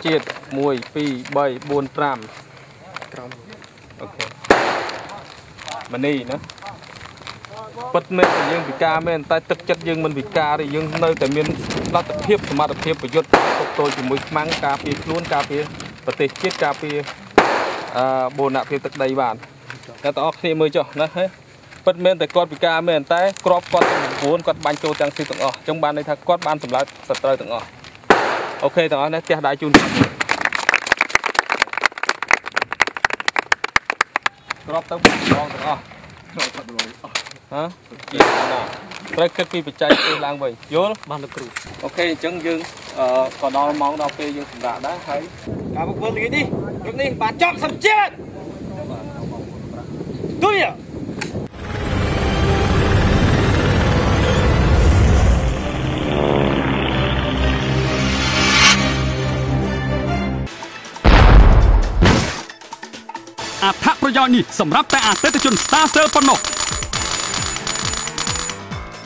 ជាតិ1 2 3 4 5ក្រោមអូខេម៉ានីណាពិតមែនយើងពិការមែនតែទឹកចិត្តយើងមិនពិការទេយើងនៅតែមានលទ្ធភាពសមត្ថភាពប្រយុទ្ធទប់ទល់ជាមួយខ្មាំងការពារខ្លួនការពារប្រទេសជាតិការពារបូរណភាពទឹកដីបានតែតើអស់គ្នាមើលចុះណាហេពិតមែនតែគាត់ពិការមែនតែក្របគាត់ទាំង9គាត់បាញ់ចូលទាំងស៊ីទាំងអស់អញ្ចឹងបានន័យថាគាត់បានសម្លាប់សត្រូវទាំងអស់អូខេទាំងអស់នេះផ្ទះដៃជូនក្របទៅបងទាំងអស់ហ៎ត្រូវគិតពីបច្ចេកទេសឡើងវិញយល់បានលោកគ្រូអូខេអញ្ចឹងយើងក៏ដល់ម៉ោងដល់ពេលយើងសម្រាប់ដែរហើយការប្រកួតនេះយប់នេះបានចប់សម្ជាតិទុយអត្ថប្រយោជន៍នេះសម្រាប់តែអតិថិជន Star Cell ប៉ុណ្ណោះ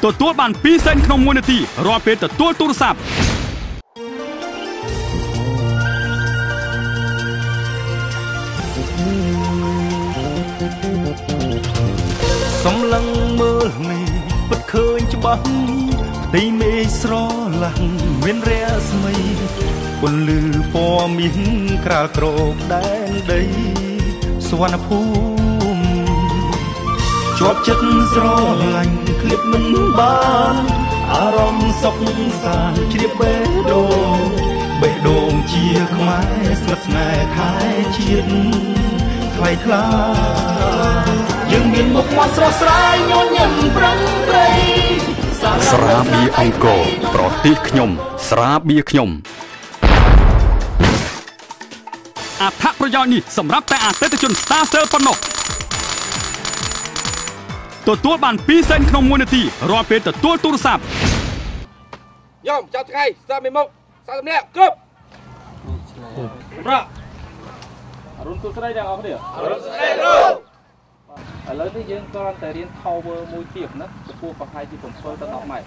ទទួលបាន2សេនក្នុង1នាទីរាល់ពេលទទួលទូរស័ព្ទសម្លឹងមើលមេពិតឃើញច្បាស់ផ្ទៃមេឃស្រឡះមានរស្មីពន្លឺពណ៌មាសក្រាលក្រោកដែនដីសវណ្ណភូមិជាប់ចិត្តស្រឡាញ់ឃ្លាតមិនបានអារម្មណ៍សុខសាន្តជ្រាបបេះដូងជាខ្មែរស្និទ្ធស្នេហ៍ខែជាតិថ្លៃថ្លាយើងមានមុខមាត់ស្រស់ស្រាយញញឹមប្រឹងប្រែងស្រាបៀរអង្គរប្រទេសខ្ញុំស្រាបៀរខ្ញុំអត្ថប្រយោជន៍នេះសម្រាប់តែអតិថិជន Star Cell ប៉ុណ្ណោះទទួលបាន2សេនក្នុង1នាទីរាល់ពេលទទួលទូរស័ព្ទយំចាប់ថ្ងៃស្ដាប់មេមុខ30នាក់គ្រប់ប្រាក់អរុនទូស្រីទាំងអស់គ្នាអរុនស្រីគ្រូឥឡូវនេះយើងគ្រាន់តែរៀន cover មួយទៀតណាចំពោះប្រហែលជា7ទៅ10ម៉ែត្រ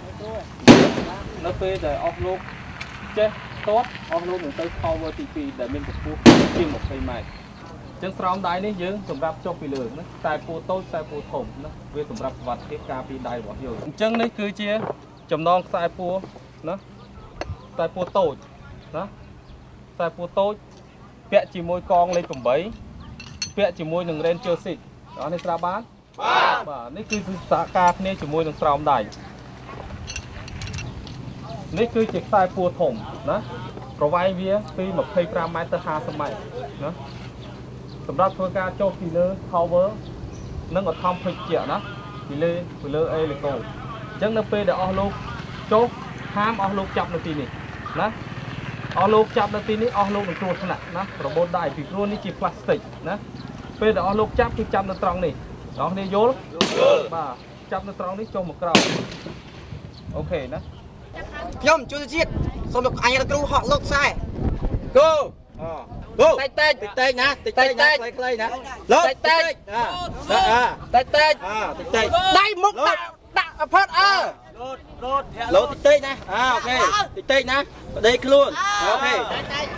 នៅពេលដែលអស់លោកចេះតតអស់លោកនឹងទៅ cover ទី2ដែលមានកម្ពស់ជាង20ម៉ែត្រអញ្ចឹងស្រោមដៃនេះយើងសម្រាប់ចុះពីលើណាខ្សែពួរតូចខ្សែពួរធំណាវាសម្រាប់សុវត្ថិភាពការពារដៃរបស់យើងអញ្ចឹងនេះគឺជាចំណងខ្សែពួរណាខ្សែពួរតូចណាខ្សែពួរតូចពាក់ជាមួយកងលេខ8ពាក់ជាមួយនឹង Ranger 6អស់នេះស្រាប់បានបាទនេះគឺសហការគ្នាជាមួយនឹងស្រោមដៃនេះគឺជាខ្សែពួរធំណាប្រវែងវាពី25ម៉ែត្រទៅ50ម៉ែត្រណាសម្រាប់ធ្វើការចុះពីលើ cover និងអធម្មភេជ្ជៈណាពីលើអេលីកូអញ្ចឹងនៅពេលដែលអស់លោកចុះហាមអស់លោកចាប់នៅទីនេះណាអស់លោកចាប់នៅទីនេះអស់លោកនឹងគ្រោះថ្នាក់ណារបូតដៃពីព្រោះនេះជាផ្លាស្ទិកណាពេលដែលអស់លោកចាប់គឺចាប់នៅត្រង់នេះបងប្អូនយល់បាទចាប់នៅត្រង់នេះចុះមកក្រោមអូខេណាខ្ញុំជួយជាតិសូមលោកអញគ្រូហក់លោកខ្សែគូតិចណាខ្លីៗណាលោកតិចដៃមុខដាក់ផាត់លោតតិចណាអូខេតិចណាបដិខ្លួនអូខេ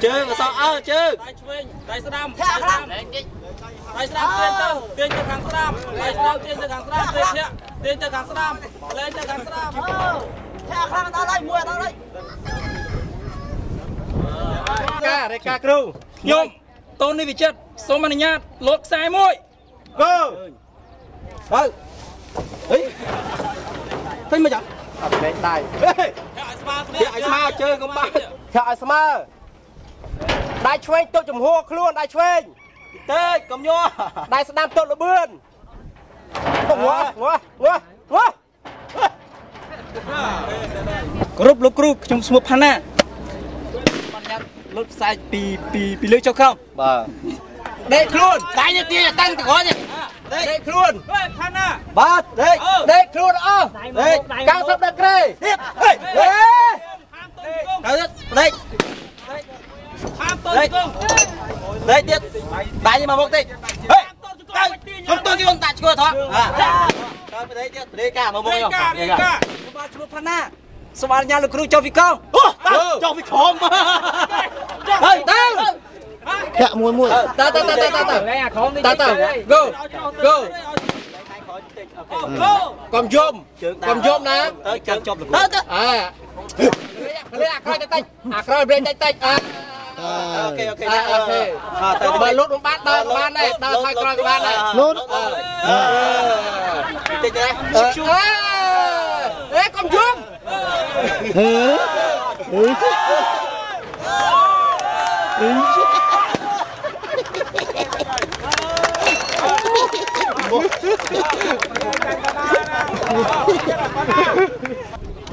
ជើងអសជើងដៃឆ្វេងដៃស្ដាំដៃស្ដាំទាញទៅខាងស្ដាំដៃស្ដាំទាញទៅខាងស្ដាំទាញទៅខាងស្ដាំលេងទៅខាងស្ដាំខាងខ្លាំងដល់ហើយមួយដល់ហើយរេការគ្រូខ្ញុំតូននេះវិចិត្រសូមអនុញ្ញាតលោតខ្សែមួយគូបើហេឃើញមិនចាអត់ពេកដៃឲ្យស្មើជើងកុំបាក់ចាក់ឲ្យស្មើដៃឆ្វេងទុកចំហខ្លួនដៃឆ្វេងតិចកុំញ័រដៃស្ដាំទុកលបឿនទុកងល់គ្រប់លោកគ្រូខ្ញុំឈ្មោះផាណាបញ្ញត្តិលុតខ្សែពីលើចុះក្រោមបាទដេកខ្លួនដៃនេះទាញតាំងទៅក្រោយនេះដេកខ្លួនផាណាបាទដេកខ្លួនអស់ដេក90ដឺក្រេទៀតហេដេកហាមតូនគង់ដេកទៀតដៃនេះមកមុខតិចហេខ្ញុំតូនជឿតាឈ្គួរថតទៅដេកទៀតដេកកាមកមុខខ្ញុំបាទឈ្មោះផាណាសូមអនុញ្ញាតលោកគ្រូចុះពីកង់ចុះពីក្រោមហើយទៅ แทะมวย ตา go con dôm nè chọn chụp được lấy coi bên tay ok bà lút ban này đào thay coi ban này lút ê con dôm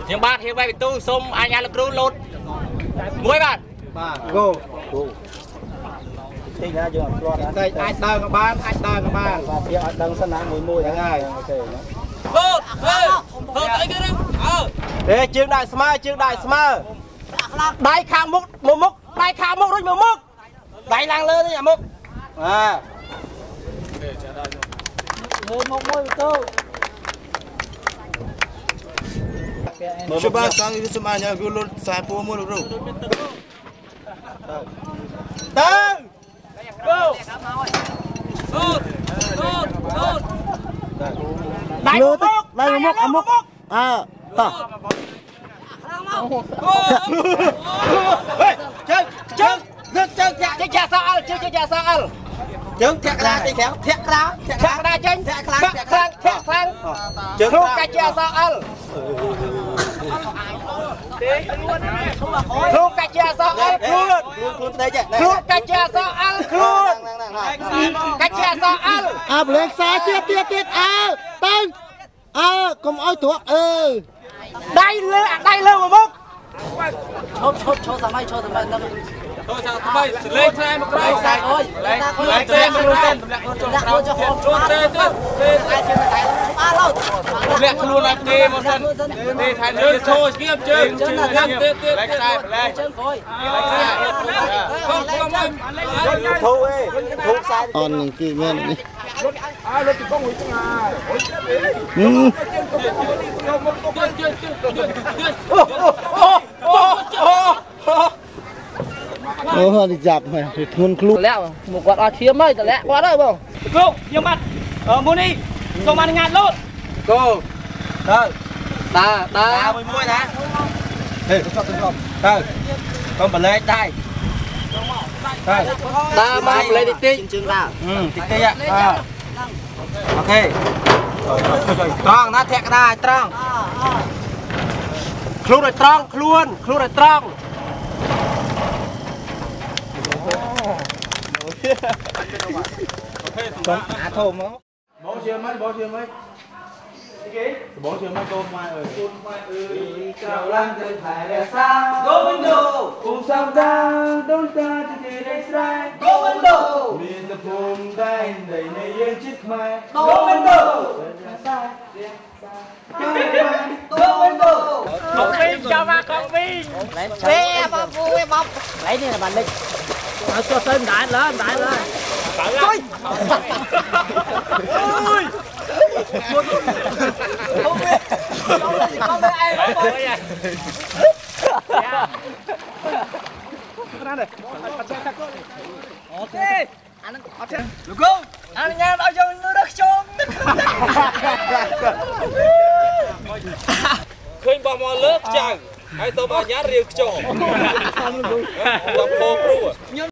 nhưng bạn hiện tại tôi xông anh ăn được rú lột muối bạn go thì ra giờ đây ai đào các bạn và phía ở đằng sân nắng mùi thế này lột ê chương đại smart đại khang múc rồi một múc đại lang lên đấy nhà múc à coba sang itu semuanya gulur saya pun mulu bro đại múc amuk à ta chơi sao ăn trứng thẹt ra chơi khéo thẹt ra chân thẹt không cái chơi sao ăn không cái chơi sao ăn luôn đây chứ không cái chơi sao ăn luôn cái chơi sao ăn à lên xa tiết à tăng à cùng ôi thuộc đây lên một mốc cho sao mày thôi sao mày lên xe một cái thôi lên xe một cái cho họ lẹ luôn là đi một sân đi thành chơi chơi kiếm chơi lấy sai lấy thu sai on kỳ men đi ô đi dạp mày thì thun club lẹ một quạt ở phía mây lẹ quá đây không cô nhiều mặt Moni xong ăn ngạt luôn cô ta mùi muôi nè con bật lên đây ta mà lên tí tí ạ ok tròn nó thẹt ra tròn khuôn rồi tròn thơm không bó chưa mấy bó chưa cô mai ơi chào lang chân phải đẹp sao go window cùng sao ta đón ta chỉ để sai go window miền tập hồn tay đầy này yên chiếc mai go window con Vinh cho ba con Vinh bé bông lấy đi là bạn lịch cho sơn đại lên ôi anh nha bao giờ nó đất trôn khơi bò mò lớp chẳng ai tao mà nhát riêng chỗ làm khô